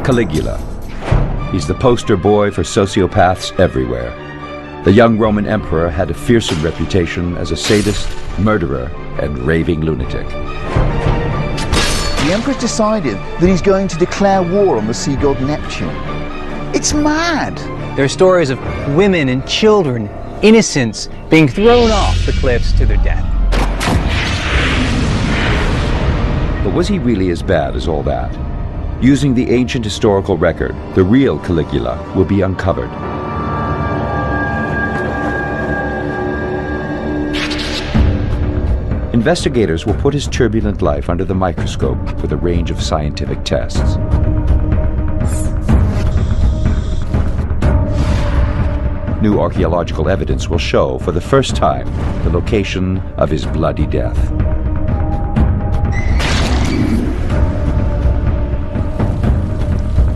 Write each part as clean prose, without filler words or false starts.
Caligula. He's the poster boy for sociopaths everywhere. The young Roman emperor had a fearsome reputation as a sadist, murderer, and raving lunatic. The emperor's decided that he's going to declare war on the sea god Neptune. It's mad! There are stories of women and children, innocents, being thrown off the cliffs to their death. But was he really as bad as all that? Using the ancient historical record, the real Caligula will be uncovered. Investigators will put his turbulent life under the microscope with a range of scientific tests. New archaeological evidence will show for the first time the location of his bloody death.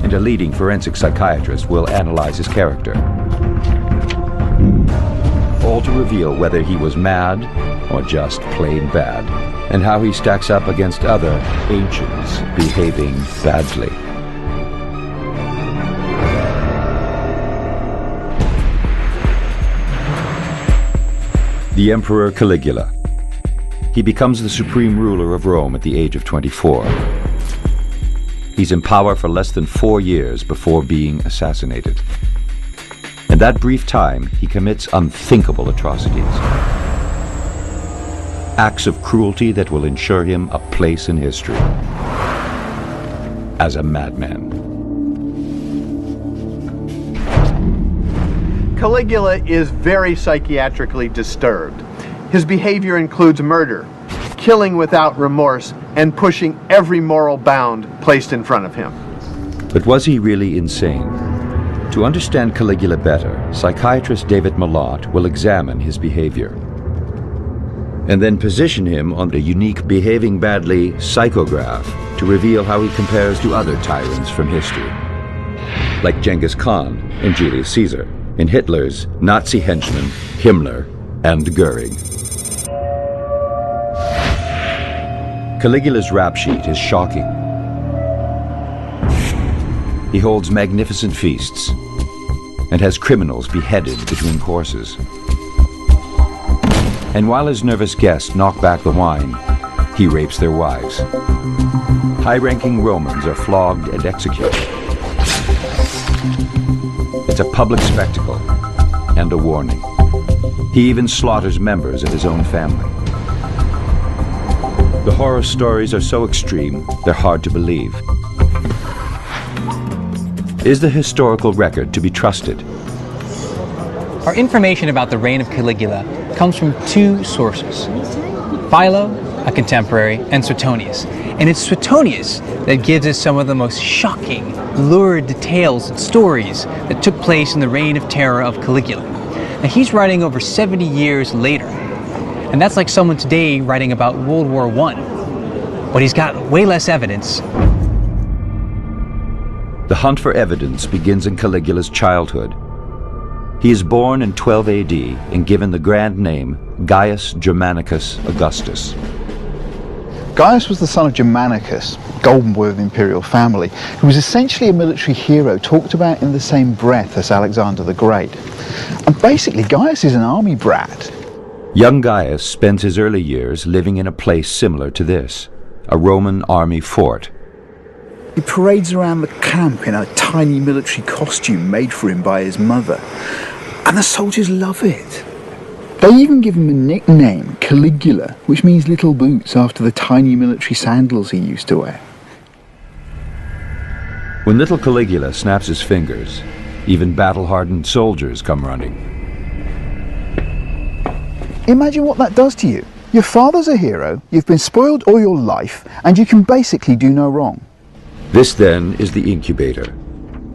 And a leading forensic psychiatrist will analyze his character, all to reveal whether he was mad or just plain bad, and how he stacks up against other ancients behaving badly. The Emperor Caligula. He becomes the supreme ruler of Rome at the age of 24. He's in power for less than 4 years before being assassinated. In that brief time, he commits unthinkable atrocities. Acts of cruelty that will ensure him a place in history. As a madman. Caligula is very psychiatrically disturbed. His behavior includes murder, killing without remorse, and pushing every moral bound placed in front of him. But was he really insane? To understand Caligula better, psychiatrist David Malott will examine his behavior and then position him on the unique behaving badly psychograph to reveal how he compares to other tyrants from history, like Genghis Khan and Julius Caesar, and Hitler's Nazi henchmen Himmler and Goering. Caligula's rap sheet is shocking. He holds magnificent feasts and has criminals beheaded between courses. And while his nervous guests knock back the wine, he rapes their wives. High-ranking Romans are flogged and executed. It's a public spectacle and a warning. He even slaughters members of his own family. The horror stories are so extreme, they're hard to believe. Is the historical record to be trusted? Our information about the reign of Caligula comes from 2 sources: Philo, a contemporary, and Suetonius. And it's Suetonius that gives us some of the most shocking, lurid details and stories that took place in the reign of terror of Caligula. Now, he's writing over 70 years later, and that's like someone today writing about World War I. But he's got way less evidence. The hunt for evidence begins in Caligula's childhood. He is born in 12 AD and given the grand name Gaius Germanicus Augustus. Gaius was the son of Germanicus, golden boy of the imperial family, who was essentially a military hero talked about in the same breath as Alexander the Great. And basically, Gaius is an army brat. Young Gaius spends his early years living in a place similar to this, a Roman army fort. He parades around the camp in a tiny military costume made for him by his mother. And the soldiers love it. They even give him a nickname, Caligula, which means little boots, after the tiny military sandals he used to wear. When little Caligula snaps his fingers, even battle-hardened soldiers come running. Imagine what that does to you. Your father's a hero, you've been spoiled all your life, and you can basically do no wrong. This, then, is the incubator.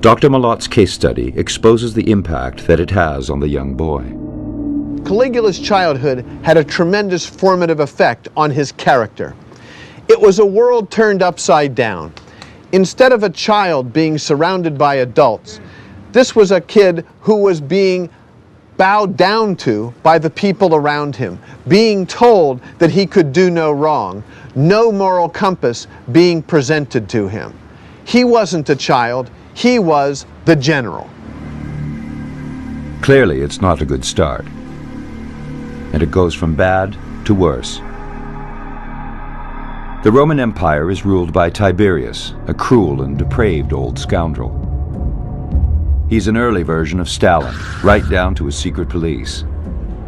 Dr. Malott's case study exposes the impact that it has on the young boy. Caligula's childhood had a tremendous formative effect on his character. It was a world turned upside down. Instead of a child being surrounded by adults, this was a kid who was being bowed down to by the people around him, being told that he could do no wrong, no moral compass being presented to him. He wasn't a child, he was the general. Clearly, it's not a good start. And it goes from bad to worse. The Roman Empire is ruled by Tiberius, a cruel and depraved old scoundrel. He's an early version of Stalin, right down to his secret police,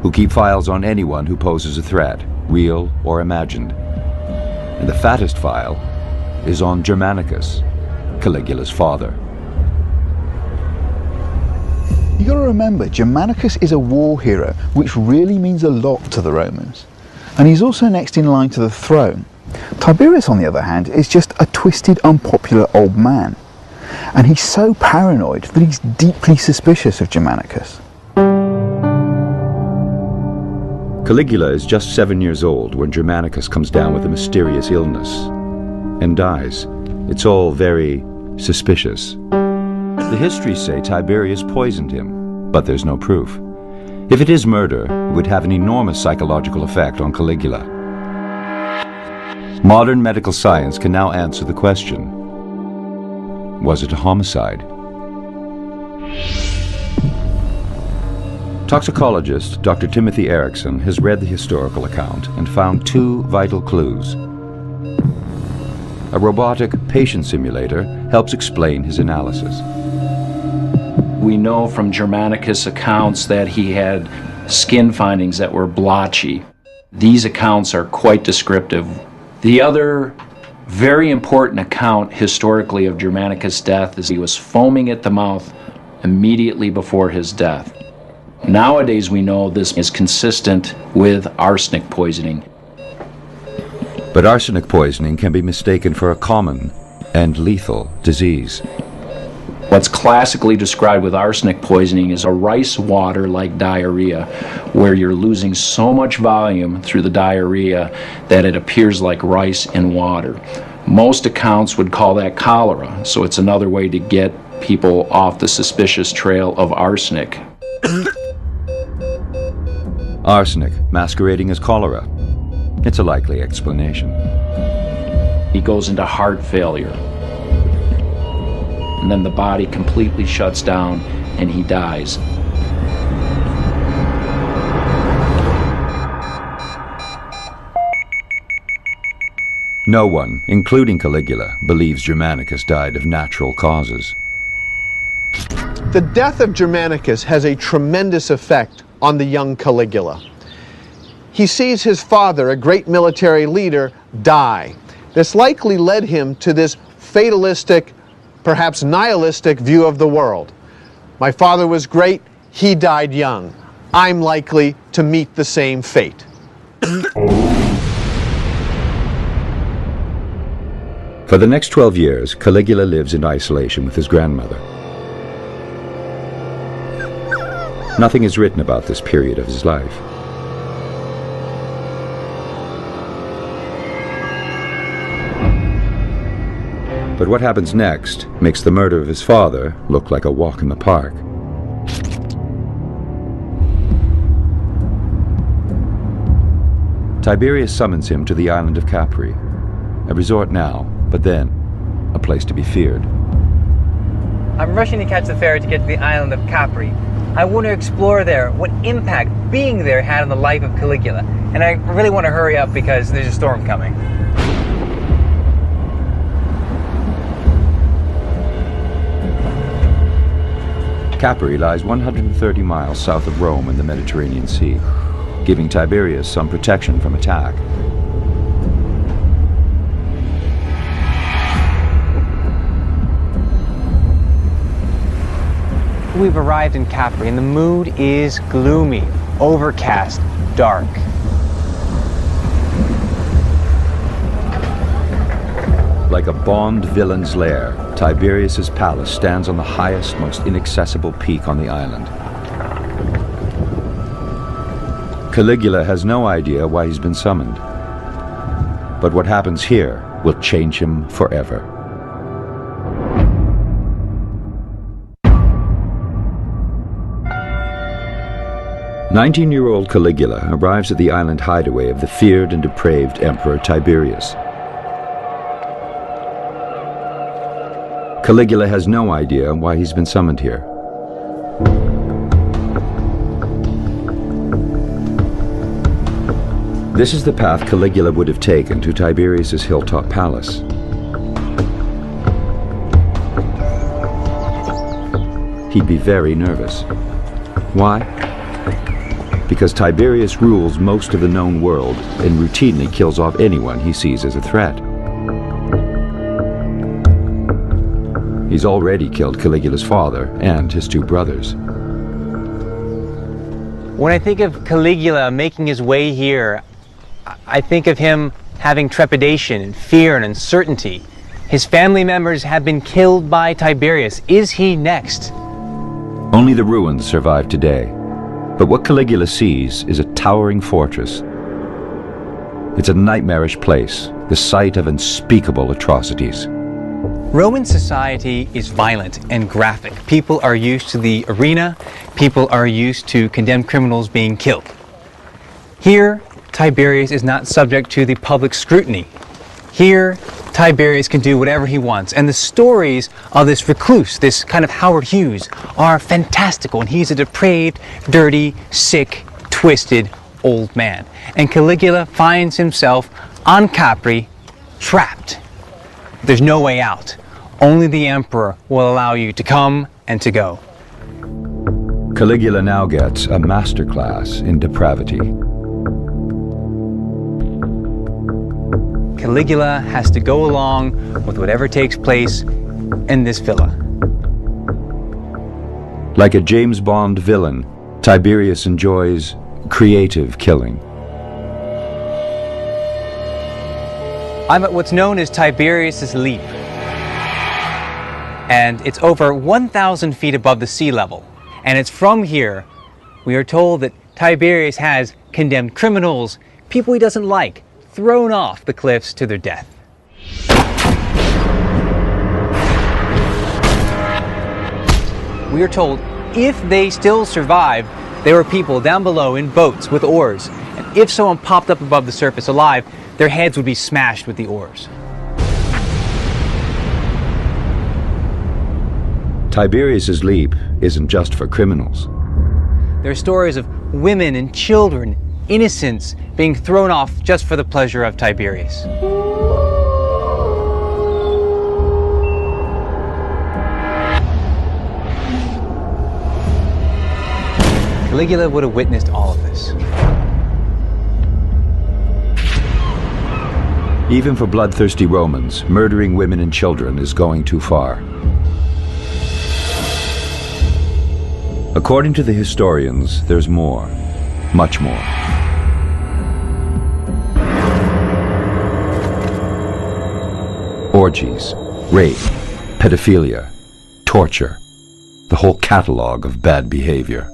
who keep files on anyone who poses a threat, real or imagined. And the fattest file is on Germanicus, Caligula's father. You got to remember, Germanicus is a war hero, which really means a lot to the Romans. And he's also next in line to the throne. Tiberius, on the other hand, is just a twisted, unpopular old man. And he's so paranoid that he's deeply suspicious of Germanicus. Caligula is just 7 years old when Germanicus comes down with a mysterious illness and dies. It's all very suspicious. The histories say Tiberius poisoned him, but there's no proof. If it is murder, it would have an enormous psychological effect on Caligula. Modern medical science can now answer the question: was it a homicide? Toxicologist Dr. Timothy Erickson has read the historical account and found two vital clues. A robotic patient simulator helps explain his analysis. We know from Germanicus' accounts that he had skin findings that were blotchy. These accounts are quite descriptive. The other very important account historically of Germanicus' death is he was foaming at the mouth immediately before his death. Nowadays we know this is consistent with arsenic poisoning. But arsenic poisoning can be mistaken for a common and lethal disease. What's classically described with arsenic poisoning is a rice water-like diarrhea, where you're losing so much volume through the diarrhea that it appears like rice in water. Most accounts would call that cholera, so it's another way to get people off the suspicious trail of arsenic. Arsenic masquerading as cholera. It's a likely explanation. He goes into heart failure. And then the body completely shuts down and he dies. No one, including Caligula, believes Germanicus died of natural causes. The death of Germanicus has a tremendous effect on the young Caligula. He sees his father, a great military leader, die. This likely led him to this fatalistic, perhaps nihilistic view of the world. My father was great, he died young. I'm likely to meet the same fate. For the next 12 years, Caligula lives in isolation with his grandmother. Nothing is written about this period of his life. But what happens next makes the murder of his father look like a walk in the park. Tiberius summons him to the island of Capri, a resort now, but then a place to be feared. I'm rushing to catch the ferry to get to the island of Capri. I want to explore there what impact being there had on the life of Caligula. And I really want to hurry up because there's a storm coming. Capri lies 130 miles south of Rome in the Mediterranean Sea, giving Tiberius some protection from attack. We've arrived in Capri and the mood is gloomy, overcast, dark. Like a Bond villain's lair, Tiberius's palace stands on the highest, most inaccessible peak on the island. Caligula has no idea why he's been summoned. But what happens here will change him forever. "19-year-old Caligula arrives at the island hideaway of the feared and depraved Emperor Tiberius. Caligula has no idea why he's been summoned here. This is the path Caligula would have taken to Tiberius's hilltop palace. He'd be very nervous. Why? Because Tiberius rules most of the known world and routinely kills off anyone he sees as a threat. He's already killed Caligula's father and his two brothers. When I think of Caligula making his way here, I think of him having trepidation and fear and uncertainty. His family members have been killed by Tiberius. Is he next? Only the ruins survive today. But what Caligula sees is a towering fortress. It's a nightmarish place, the site of unspeakable atrocities. Roman society is violent and graphic. People are used to the arena. People are used to condemned criminals being killed. Here, Tiberius is not subject to the public scrutiny. Here, Tiberius can do whatever he wants. And the stories of this recluse, this kind of Howard Hughes, are fantastical. And he's a depraved, dirty, sick, twisted old man. And Caligula finds himself on Capri, trapped. There's no way out. Only the emperor will allow you to come and to go. Caligula now gets a masterclass in depravity. Caligula has to go along with whatever takes place in this villa. Like a James Bond villain, Tiberius enjoys creative killing. I'm at what's known as Tiberius's Leap. And it's over 1,000 feet above the sea level. And it's from here we are told that Tiberius has condemned criminals, people he doesn't like, thrown off the cliffs to their death. We are told if they still survived, there were people down below in boats with oars. And if someone popped up above the surface alive, their heads would be smashed with the oars. Tiberius's leap isn't just for criminals. There are stories of women and children, innocents, being thrown off just for the pleasure of Tiberius. Caligula would have witnessed all of this. Even for bloodthirsty Romans, murdering women and children is going too far. According to the historians, there's more, much more. Orgies, rape, pedophilia, torture, the whole catalog of bad behavior.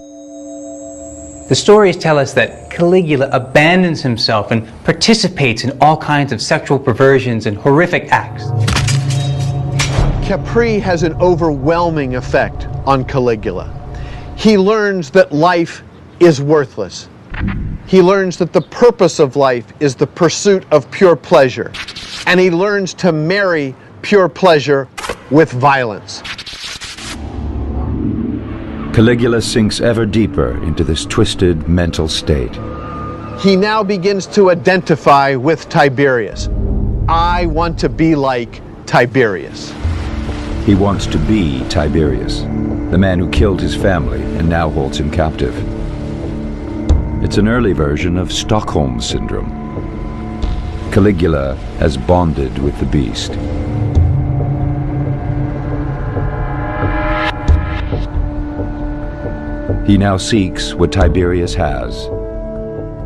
The stories tell us that Caligula abandons himself and participates in all kinds of sexual perversions and horrific acts. Capri has an overwhelming effect on Caligula. He learns that life is worthless. He learns that the purpose of life is the pursuit of pure pleasure. And he learns to marry pure pleasure with violence. Caligula sinks ever deeper into this twisted mental state. He now begins to identify with Tiberius. I want to be like Tiberius. He wants to be Tiberius, the man who killed his family and now holds him captive. It's an early version of Stockholm Syndrome. Caligula has bonded with the beast. He now seeks what Tiberius has: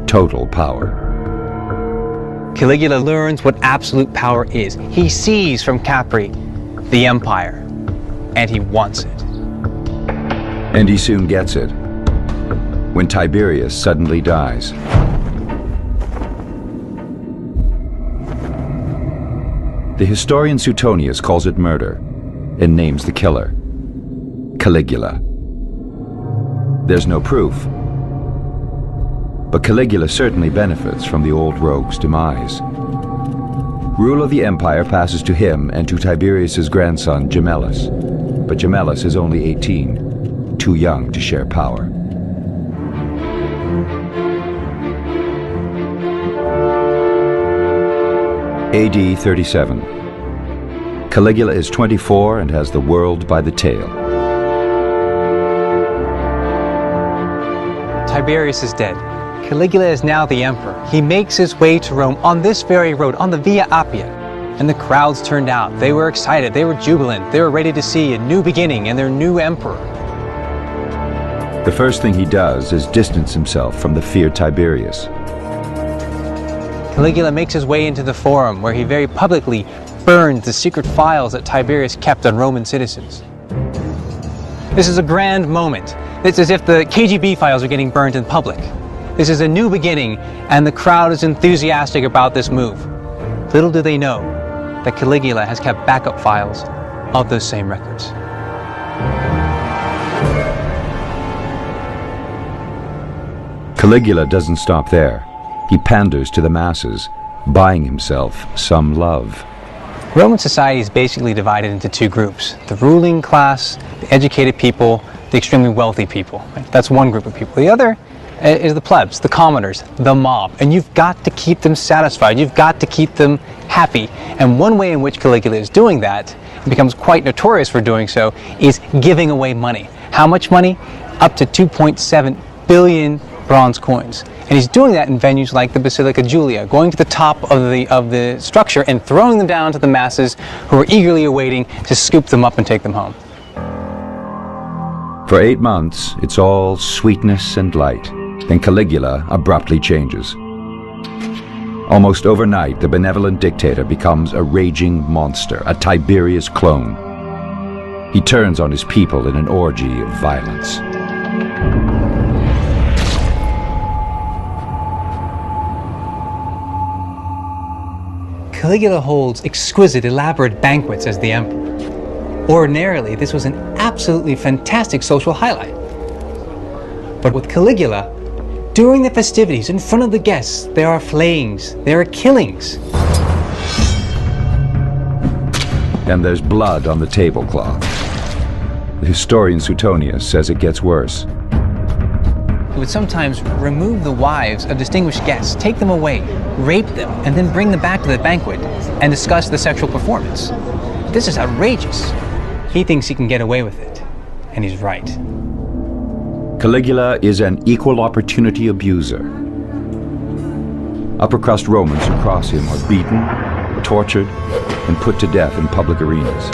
total power. Caligula learns what absolute power is. He sees from Capri the empire, and he wants it. And he soon gets it, when Tiberius suddenly dies. The historian Suetonius calls it murder and names the killer, Caligula. There's no proof, but Caligula certainly benefits from the old rogue's demise. Rule of the empire passes to him and to Tiberius's grandson Gemellus. But Gemellus is only 18, too young to share power. AD 37. Caligula is 24 and has the world by the tail. Tiberius is dead. Caligula is now the emperor. He makes his way to Rome on this very road, on the Via Appia. And the crowds turned out. They were excited. They were jubilant. They were ready to see a new beginning and their new emperor. The first thing he does is distance himself from the feared Tiberius. Caligula makes his way into the Forum, where he very publicly burns the secret files that Tiberius kept on Roman citizens. This is a grand moment. It's as if the KGB files are getting burned in public. This is a new beginning, and the crowd is enthusiastic about this move. Little do they know that Caligula has kept backup files of those same records. Caligula doesn't stop there. He panders to the masses, buying himself some love. Roman society is basically divided into two groups: the ruling class, the educated people, the extremely wealthy people. That's one group of people. The other is the plebs, the commoners, the mob. And you've got to keep them satisfied. You've got to keep them happy. And one way in which Caligula is doing that, and becomes quite notorious for doing so, is giving away money. How much money? Up to 2.7 billion bronze coins. And he's doing that in venues like the Basilica Julia, going to the top of the structure and throwing them down to the masses who are eagerly awaiting to scoop them up and take them home. For 8 months, it's all sweetness and light. Then Caligula abruptly changes. Almost overnight, the benevolent dictator becomes a raging monster, a Tiberius clone. He turns on his people in an orgy of violence. Caligula holds exquisite, elaborate banquets as the emperor. Ordinarily, this was an absolutely fantastic social highlight. But with Caligula, during the festivities, in front of the guests, there are flayings, there are killings. And there's blood on the tablecloth. The historian Suetonius says it gets worse. He would sometimes remove the wives of distinguished guests, take them away, rape them, and then bring them back to the banquet and discuss the sexual performance. This is outrageous. He thinks he can get away with it, and he's right. Caligula is an equal opportunity abuser. Upper crust Romans who cross him are beaten, tortured, and put to death in public arenas.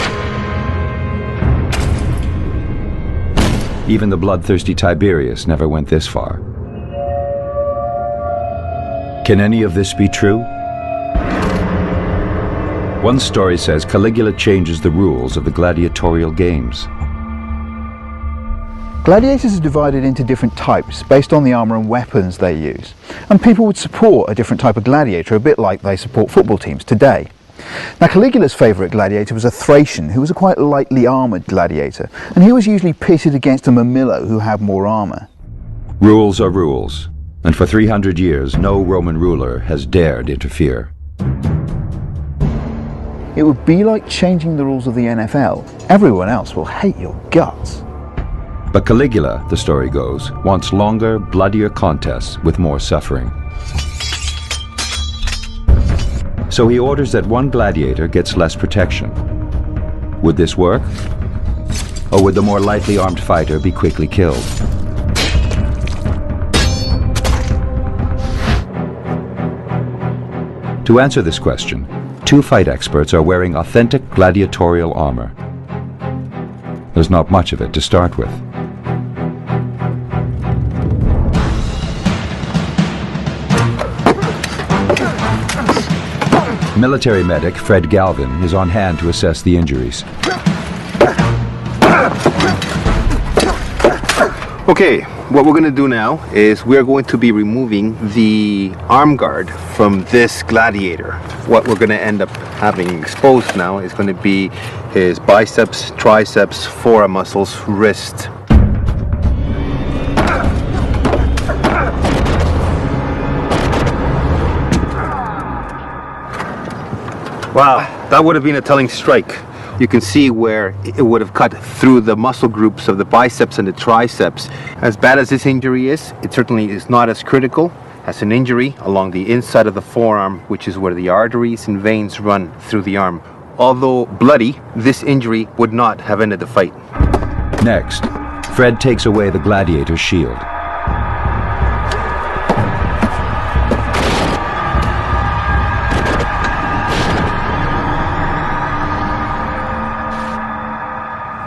Even the bloodthirsty Tiberius never went this far. Can any of this be true? One story says Caligula changes the rules of the gladiatorial games. Gladiators are divided into different types based on the armour and weapons they use. And people would support a different type of gladiator, a bit like they support football teams today. Now, Caligula's favourite gladiator was a Thracian, who was a quite lightly armoured gladiator, and he was usually pitted against a Murmillo who had more armour. Rules are rules, and for 300 years no Roman ruler has dared interfere. It would be like changing the rules of the NFL. Everyone else will hate your guts. But Caligula, the story goes, wants longer, bloodier contests with more suffering. So he orders that one gladiator gets less protection. Would this work? Or would the more lightly armed fighter be quickly killed? To answer this question, 2 fight experts are wearing authentic gladiatorial armor. There's not much of it to start with. Military medic Fred Galvin is on hand to assess the injuries. Okay, what we're going to do now is we're going to be removing the arm guard from this gladiator. What we're going to end up having exposed now is going to be his biceps, triceps, forearm muscles, wrist. Wow, that would have been a telling strike. You can see where it would have cut through the muscle groups of the biceps and the triceps. As bad as this injury is, it certainly is not as critical as an injury along the inside of the forearm, which is where the arteries and veins run through the arm. Although bloody, this injury would not have ended the fight. Next, Fred takes away the gladiator's shield.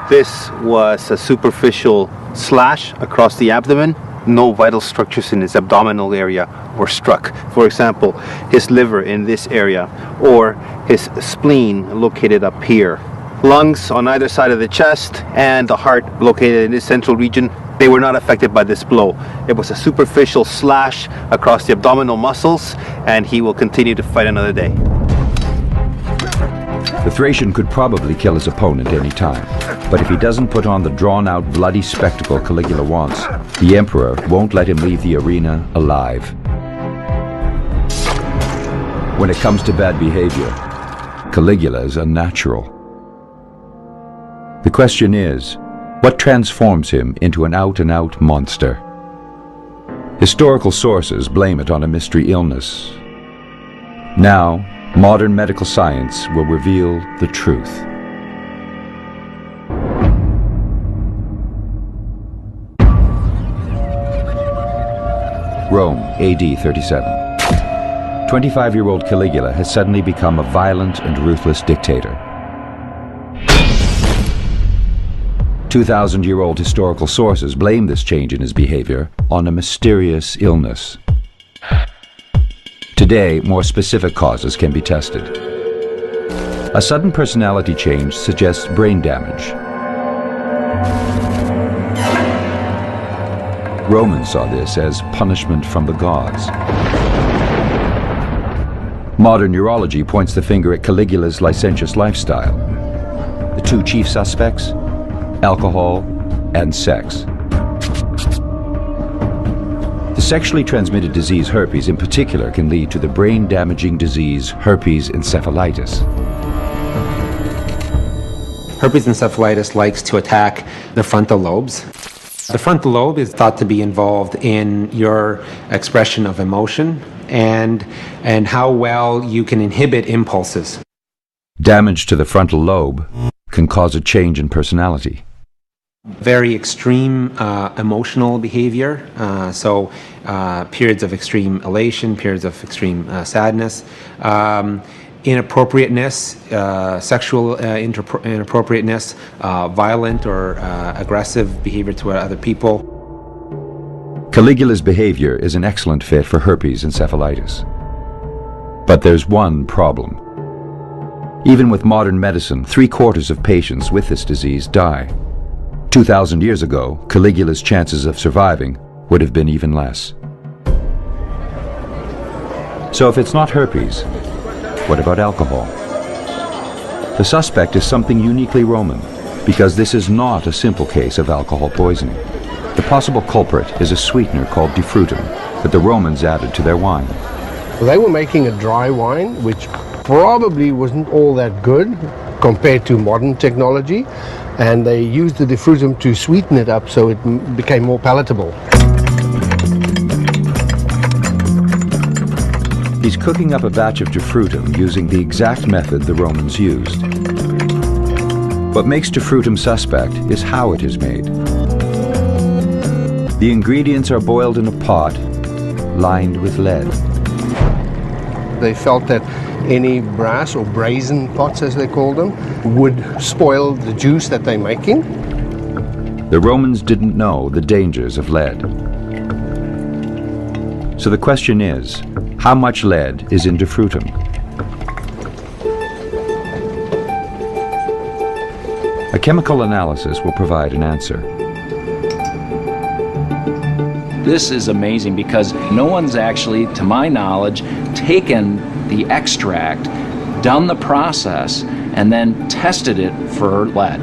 This was a superficial slash across the abdomen. No vital structures in his abdominal area were struck. For example, his liver in this area, or his spleen located up here. Lungs on either side of the chest, and the heart located in this central region, they were not affected by this blow. It was a superficial slash across the abdominal muscles, and he will continue to fight another day. The Thracian could probably kill his opponent any time, but if he doesn't put on the drawn-out, bloody spectacle Caligula wants, the Emperor won't let him leave the arena alive. When it comes to bad behavior, Caligula is unnatural. The question is, what transforms him into an out-and-out monster? Historical sources blame it on a mystery illness. Now, modern medical science will reveal the truth. Rome, AD 37. 25-year-old Caligula has suddenly become a violent and ruthless dictator. 2,000-year-old historical sources blame this change in his behavior on a mysterious illness. Today, more specific causes can be tested. A sudden personality change suggests brain damage. Romans saw this as punishment from the gods. Modern neurology points the finger at Caligula's licentious lifestyle. The two chief suspects: alcohol and sex. The sexually transmitted disease herpes in particular can lead to the brain-damaging disease herpes encephalitis. Herpes encephalitis likes to attack the frontal lobes. The frontal lobe is thought to be involved in your expression of emotion and how well you can inhibit impulses. Damage to the frontal lobe can cause a change in personality. Very extreme emotional behavior, periods of extreme elation, periods of extreme sadness, inappropriateness, sexual inappropriateness, violent or aggressive behavior toward other people. Caligula's behavior is an excellent fit for herpes encephalitis. But there's one problem. Even with modern medicine, 3/4 of patients with this disease die. 2,000 years ago, Caligula's chances of surviving would have been even less. So if it's not herpes, what about alcohol? The suspect is something uniquely Roman, because this is not a simple case of alcohol poisoning. The possible culprit is a sweetener called defrutum that the Romans added to their wine. They were making a dry wine, which probably wasn't all that good compared to modern technology, and they used the defrutum to sweeten it up so it became more palatable. He's cooking up a batch of defrutum using the exact method the Romans used. What makes defrutum suspect is how it is made. The ingredients are boiled in a pot lined with lead. They felt that any brass or brazen pots, as they called them, would spoil the juice that they're making. The Romans didn't know the dangers of lead. So the question is, how much lead is in defrutum? A chemical analysis will provide an answer. This is amazing because no one's actually, to my knowledge, taken the extract, done the process, and then tested it for lead.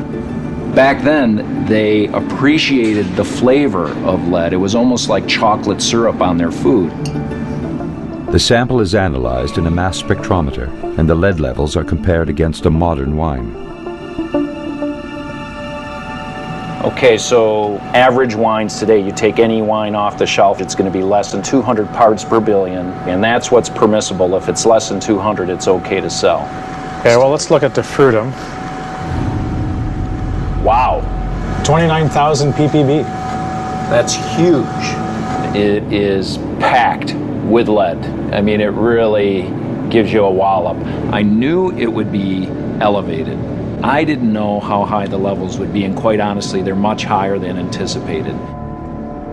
Back then, they appreciated the flavor of lead. It was almost like chocolate syrup on their food. The sample is analyzed in a mass spectrometer, and the lead levels are compared against a modern wine. Okay, so average wines today, you take any wine off the shelf, it's going to be less than 200 parts per billion, and that's what's permissible. If it's less than 200, it's okay to sell. Okay, well, let's look at the Frutum. Wow. 29,000 ppb. That's huge. It is packed with lead. I mean, it really gives you a wallop. I knew it would be elevated. I didn't know how high the levels would be, and quite honestly, they're much higher than anticipated.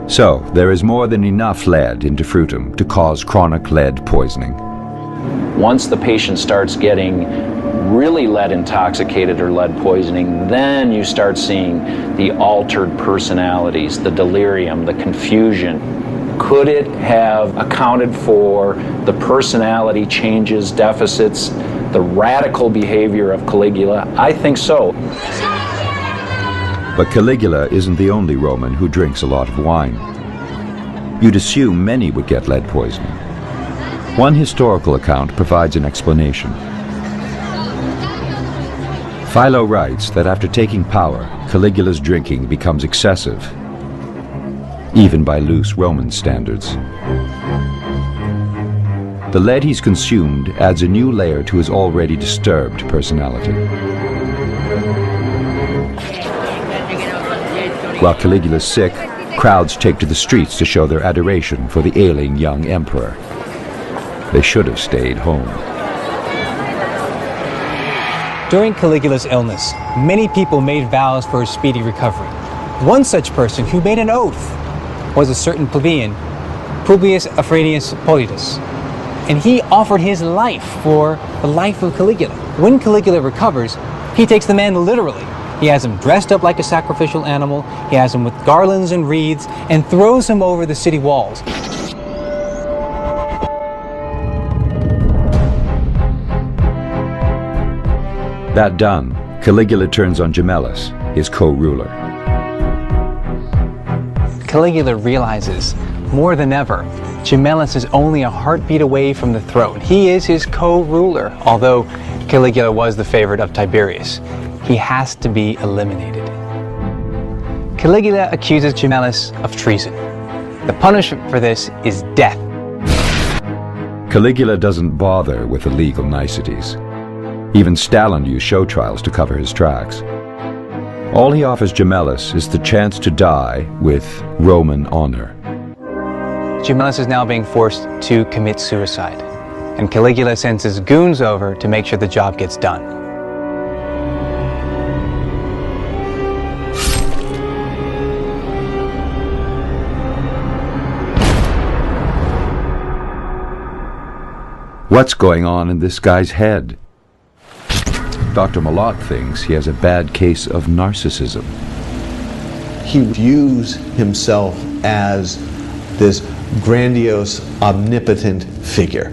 So, there is more than enough lead into Frutum to cause chronic lead poisoning. Once the patient starts getting really lead intoxicated or lead poisoning, then you start seeing the altered personalities, the delirium, the confusion. Could it have accounted for the personality changes, deficits, the radical behavior of Caligula? I think so. But Caligula isn't the only Roman who drinks a lot of wine. You'd assume many would get lead poisoning. One historical account provides an explanation. Philo writes that after taking power, Caligula's drinking becomes excessive, even by loose Roman standards. The lead he's consumed adds a new layer to his already disturbed personality. While Caligula's sick, crowds take to the streets to show their adoration for the ailing young emperor. They should have stayed home. During Caligula's illness, many people made vows for his speedy recovery. One such person who made an oath was a certain plebeian, Publius Afranius Politus, and he offered his life for the life of Caligula. When Caligula recovers, he takes the man literally. He has him dressed up like a sacrificial animal, he has him with garlands and wreaths, and throws him over the city walls. That done, Caligula turns on Gemellus, his co-ruler. Caligula realizes, more than ever, Gemellus is only a heartbeat away from the throne. He is his co-ruler, although Caligula was the favorite of Tiberius. He has to be eliminated. Caligula accuses Gemellus of treason. The punishment for this is death. Caligula doesn't bother with the legal niceties. Even Stalin used show trials to cover his tracks. All he offers Gemellus is the chance to die with Roman honor. Gemellus is now being forced to commit suicide, and Caligula sends his goons over to make sure the job gets done. What's going on in this guy's head? Dr. Malott thinks he has a bad case of narcissism. He views himself as this grandiose, omnipotent figure.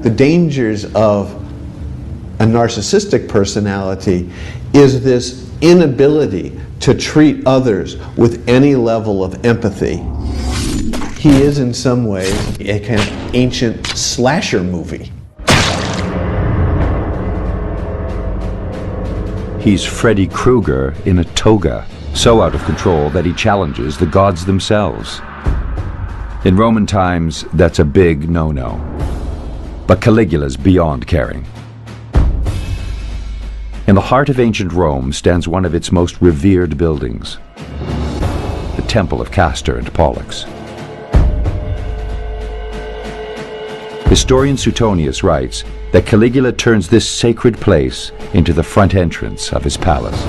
The dangers of a narcissistic personality is this inability to treat others with any level of empathy. He is in some ways a kind of ancient slasher movie. He's Freddy Krueger in a toga, so out of control that he challenges the gods themselves. In Roman times, that's a big no-no. But Caligula's beyond caring. In the heart of ancient Rome stands one of its most revered buildings, the Temple of Castor and Pollux. Historian Suetonius writes that Caligula turns this sacred place into the front entrance of his palace.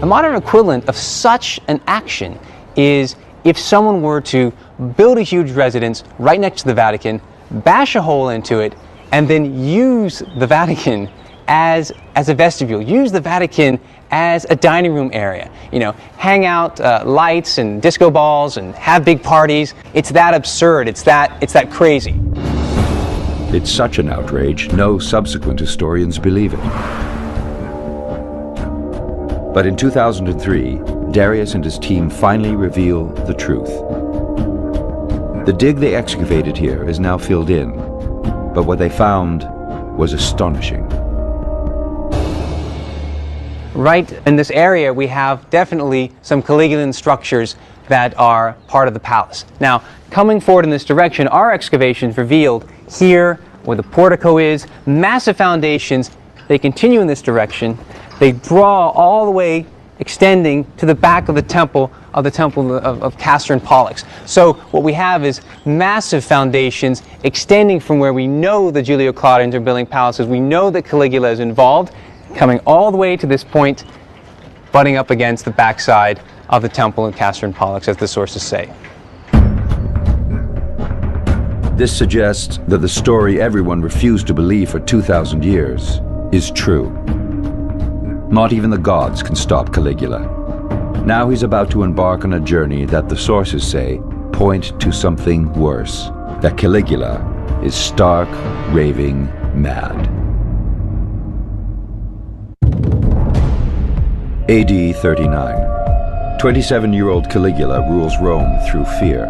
A modern equivalent of such an action is if someone were to build a huge residence right next to the Vatican, bash a hole into it, and then use the Vatican as a vestibule, use the Vatican as a dining room area. You know, hang out lights and disco balls and have big parties. It's that absurd, it's that crazy. It's such an outrage, no subsequent historians believe it. But in 2003, Darius and his team finally reveal the truth. The dig they excavated here is now filled in, but what they found was astonishing. Right in this area, we have definitely some Caligulan structures that are part of the palace. Now, coming forward in this direction, our excavations revealed here where the portico is, massive foundations. They continue in this direction. They draw all the way, extending to the back of the temple of Castor and Pollux. So what we have is massive foundations extending from where we know the Julio-Claudians are building palaces. We know that Caligula is involved, coming all the way to this point, butting up against the backside of the temple of Castor and Pollux, as the sources say. This suggests that the story everyone refused to believe for 2,000 years is true. Not even the gods can stop Caligula. Now he's about to embark on a journey that the sources say point to something worse, that Caligula is stark, raving mad. AD 39. 27-year-old Caligula rules Rome through fear.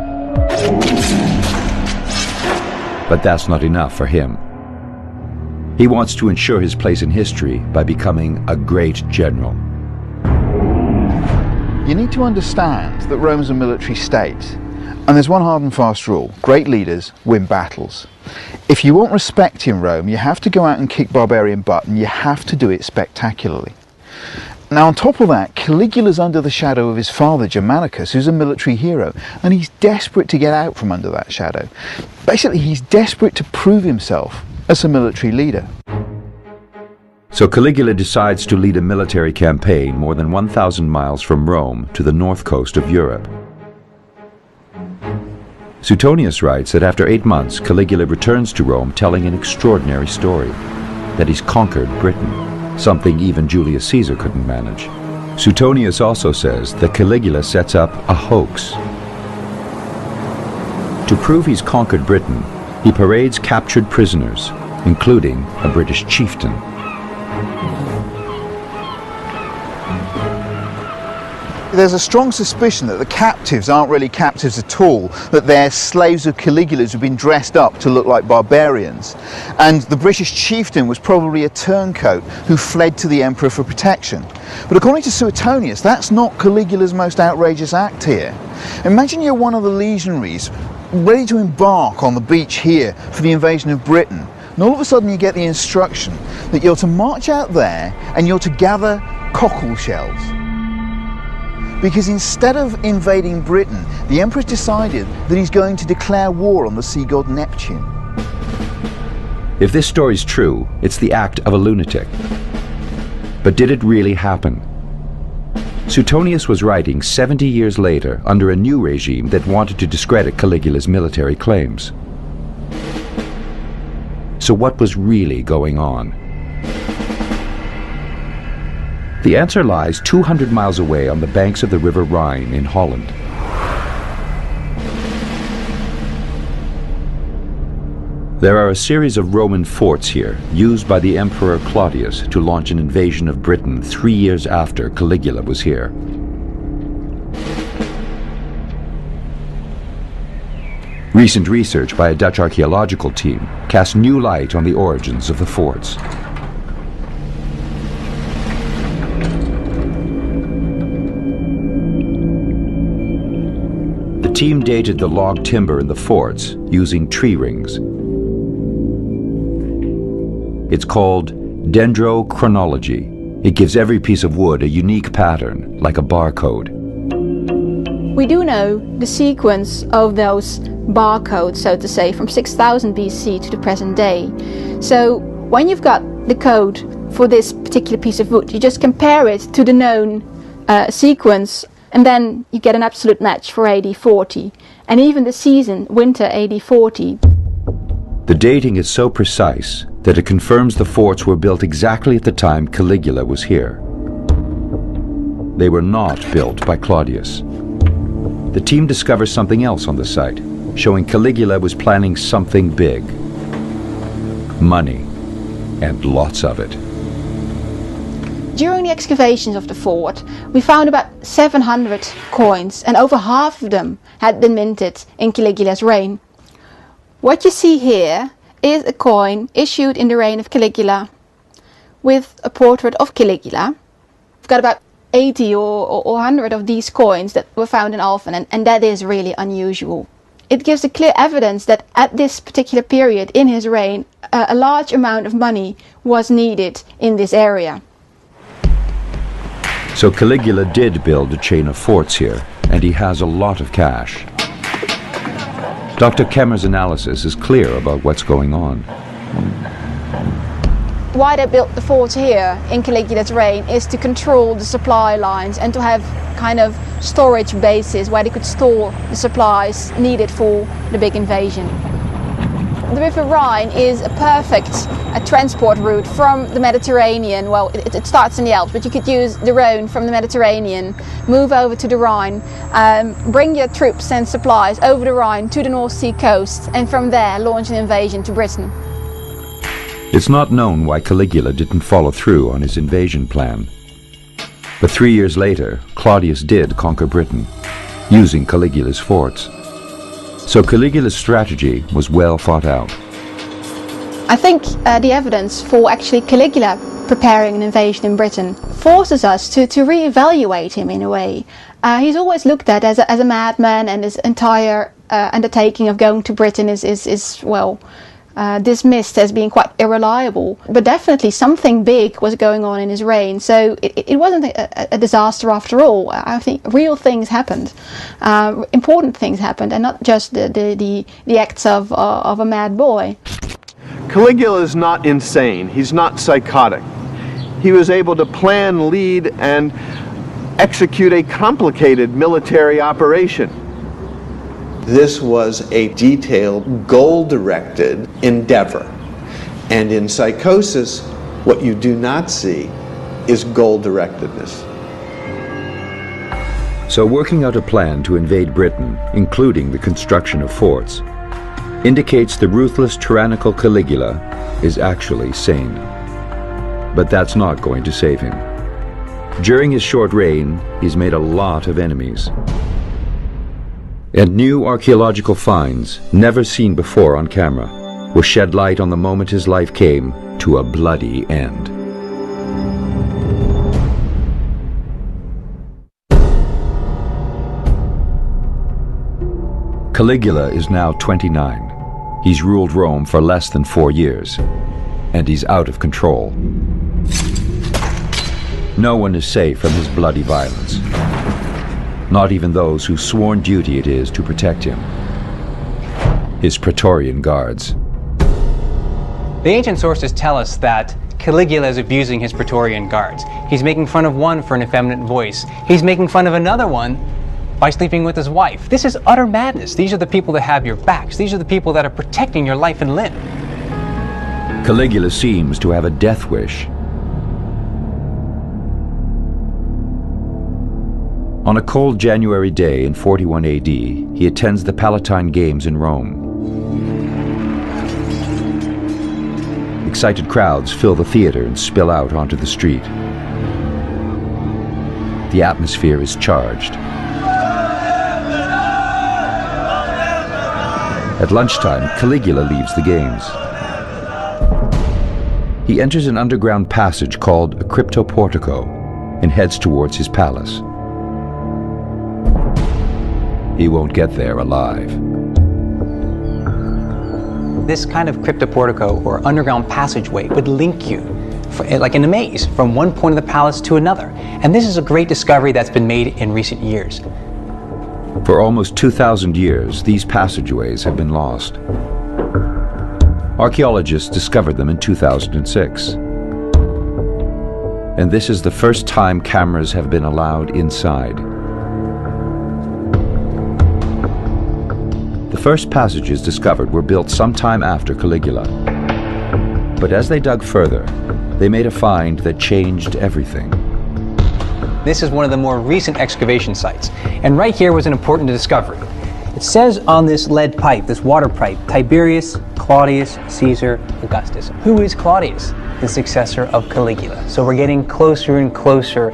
But that's not enough for him. He wants to ensure his place in history by becoming a great general. You need to understand that Rome's a military state, and there's one hard and fast rule: great leaders win battles. If you want respect in Rome, you have to go out and kick barbarian butt, and you have to do it spectacularly. Now, on top of that, Caligula's under the shadow of his father, Germanicus, who's a military hero, and he's desperate to get out from under that shadow. Basically, he's desperate to prove himself as a military leader. So Caligula decides to lead a military campaign more than 1,000 miles from Rome to the north coast of Europe. Suetonius writes that after 8 months, Caligula returns to Rome telling an extraordinary story, that he's conquered Britain, something even Julius Caesar couldn't manage. Suetonius also says that Caligula sets up a hoax. To prove he's conquered Britain, he parades captured prisoners, including a British chieftain. There's a strong suspicion that the captives aren't really captives at all, that they're slaves of Caligula's who've been dressed up to look like barbarians. And the British chieftain was probably a turncoat who fled to the emperor for protection. But according to Suetonius, that's not Caligula's most outrageous act here. Imagine you're one of the legionaries ready to embark on the beach here for the invasion of Britain, and all of a sudden you get the instruction that you're to march out there and you're to gather cockle shells. Because instead of invading Britain, the emperor's decided that he's going to declare war on the sea god Neptune. If this story's true, it's the act of a lunatic. But did it really happen? Suetonius was writing 70 years later under a new regime that wanted to discredit Caligula's military claims. So what was really going on? The answer lies 200 miles away on the banks of the River Rhine in Holland. There are a series of Roman forts here, used by the Emperor Claudius to launch an invasion of Britain 3 years after Caligula was here. Recent research by a Dutch archaeological team casts new light on the origins of the forts. The team dated the log timber in the forts using tree rings. It's called dendrochronology. It gives every piece of wood a unique pattern, like a barcode. We do know the sequence of those barcodes, so to say, from 6000 BC to the present day. So when you've got the code for this particular piece of wood, you just compare it to the known sequence, and then you get an absolute match for AD 40. And even the season, winter AD 40. The dating is so precise that it confirms the forts were built exactly at the time Caligula was here. They were not built by Claudius. The team discovers something else on the site, showing Caligula was planning something big. Money, and lots of it. During the excavations of the fort, we found about 700 coins, and over half of them had been minted in Caligula's reign. What you see here is a coin issued in the reign of Caligula with a portrait of Caligula. We've got about 80 or 100 of these coins that were found in Alphen, and that is really unusual. It gives a clear evidence that at this particular period in his reign, a large amount of money was needed in this area. So Caligula did build a chain of forts here, and he has a lot of cash. Dr. Kemmer's analysis is clear about what's going on. Why they built the fort here in Caligula's reign is to control the supply lines and to have kind of storage bases where they could store the supplies needed for the big invasion. The River Rhine is a perfect transport route from the Mediterranean. Well, it starts in the Alps, but you could use the Rhone from the Mediterranean, move over to the Rhine, bring your troops and supplies over the Rhine to the North Sea coast, and from there launch an invasion to Britain. It's not known why Caligula didn't follow through on his invasion plan. But 3 years later, Claudius did conquer Britain, using Caligula's forts. So Caligula's strategy was well thought out. I think the evidence for actually Caligula preparing an invasion in Britain forces us to reevaluate him in a way. He's always looked at as a madman, and his entire undertaking of going to Britain is dismissed as being quite irreliable. But definitely something big was going on in his reign, so it wasn't a disaster after all. I think real things happened, important things happened, and not just the acts of a mad boy. Caligula is not insane. He's not psychotic. He was able to plan, lead, and execute a complicated military operation. This was a detailed, goal-directed endeavor. And in psychosis, what you do not see is goal-directedness. So working out a plan to invade Britain, including the construction of forts, indicates the ruthless, tyrannical Caligula is actually sane. But that's not going to save him. During his short reign, he's made a lot of enemies. And new archaeological finds, never seen before on camera, will shed light on the moment his life came to a bloody end. Caligula is now 29. He's ruled Rome for less than 4 years, and he's out of control. No one is safe from his bloody violence. Not even those whose sworn duty it is to protect him. His Praetorian guards. The ancient sources tell us that Caligula is abusing his Praetorian guards. He's making fun of one for an effeminate voice. He's making fun of another one by sleeping with his wife. This is utter madness. These are the people that have your backs. These are the people that are protecting your life and limb. Caligula seems to have a death wish. On a cold January day in 41 AD, he attends the Palatine Games in Rome. Excited crowds fill the theater and spill out onto the street. The atmosphere is charged. At lunchtime, Caligula leaves the games. He enters an underground passage called a cryptoportico and heads towards his palace. He won't get there alive. This kind of cryptoportico or underground passageway would link you, like in a maze, from one point of the palace to another. And this is a great discovery that's been made in recent years. For almost 2,000 years, these passageways have been lost. Archaeologists discovered them in 2006. And this is the first time cameras have been allowed inside. The first passages discovered were built sometime after Caligula. But as they dug further, they made a find that changed everything. This is one of the more recent excavation sites, and right here was an important discovery. It says on this lead pipe, this water pipe, Tiberius Claudius Caesar Augustus. Who is Claudius? The successor of Caligula. So we're getting closer and closer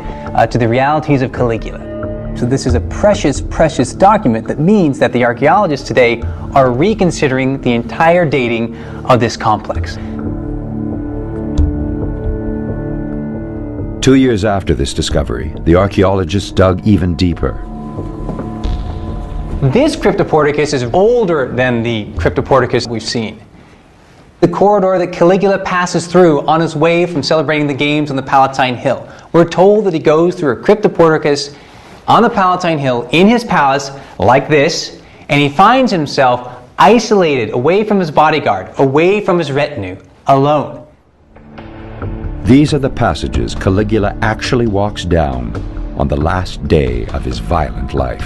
to the realities of Caligula. So this is a precious, precious document that means that the archaeologists today are reconsidering the entire dating of this complex. 2 years after this discovery, the archaeologists dug even deeper. This cryptoporticus is older than the cryptoporticus we've seen. The corridor that Caligula passes through on his way from celebrating the games on the Palatine Hill. We're told that he goes through a cryptoporticus on the Palatine Hill in his palace like this, and he finds himself isolated, away from his bodyguard, away from his retinue, alone. These are the passages Caligula actually walks down on the last day of his violent life.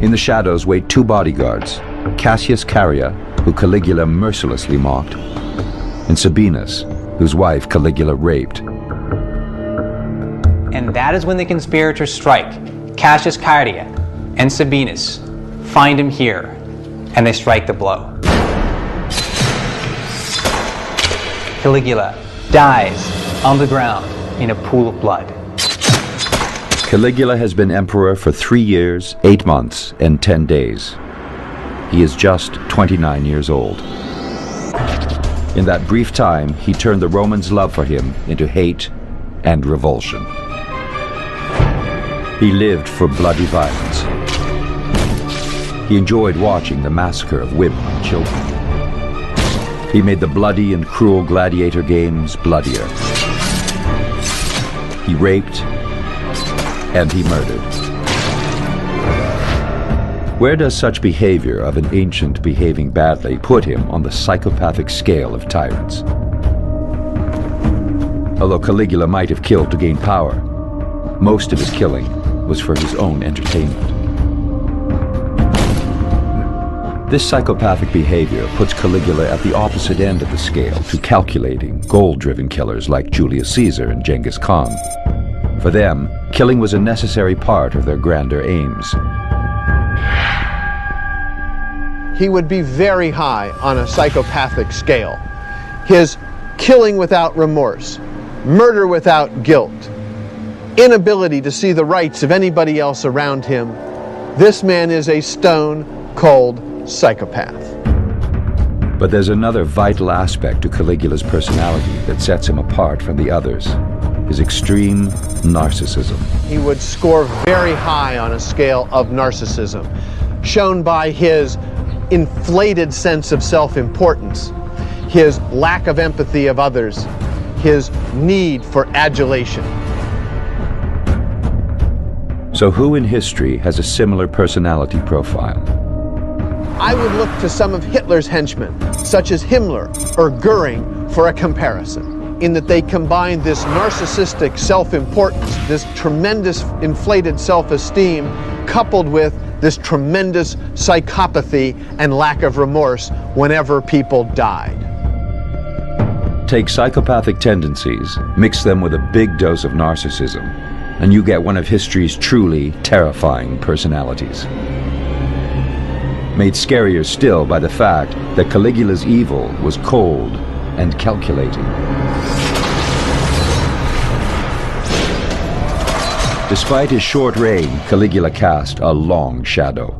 In the shadows wait two bodyguards, Cassius Caria, who Caligula mercilessly mocked, and Sabinus, whose wife Caligula raped. And that is when the conspirators strike. Cassius Caria and Sabinus find him here, and they strike the blow. Caligula dies on the ground in a pool of blood. Caligula has been emperor for 3 years, 8 months, and 10 days. He is just 29 years old. In that brief time, he turned the Romans' love for him into hate and revulsion. He lived for bloody violence. He enjoyed watching the massacre of women and children. He made the bloody and cruel gladiator games bloodier. He raped and he murdered. Where does such behavior of an ancient behaving badly put him on the psychopathic scale of tyrants? Although Caligula might have killed to gain power, most of his killing was for his own entertainment. This psychopathic behavior puts Caligula at the opposite end of the scale to calculating, goal-driven killers like Julius Caesar and Genghis Khan. For them, killing was a necessary part of their grander aims. He would be very high on a psychopathic scale. His killing without remorse, murder without guilt, inability to see the rights of anybody else around him. This man is a stone-cold psychopath. But there's another vital aspect to Caligula's personality that sets him apart from the others: his extreme narcissism. He would score very high on a scale of narcissism, shown by his inflated sense of self-importance, his lack of empathy of others, his need for adulation. So who in history has a similar personality profile? I would look to some of Hitler's henchmen, such as Himmler or Goering, for a comparison, in that they combine this narcissistic self-importance, this tremendous inflated self-esteem, coupled with this tremendous psychopathy and lack of remorse whenever people died. Take psychopathic tendencies, mix them with a big dose of narcissism, and you get one of history's truly terrifying personalities. Made scarier still by the fact that Caligula's evil was cold and calculating. Despite his short reign, Caligula cast a long shadow.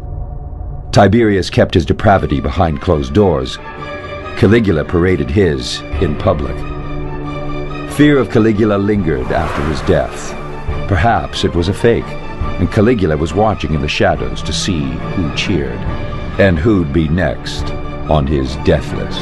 Tiberius kept his depravity behind closed doors. Caligula paraded his in public. Fear of Caligula lingered after his death. Perhaps it was a fake, and Caligula was watching in the shadows to see who cheered and who'd be next on his death list.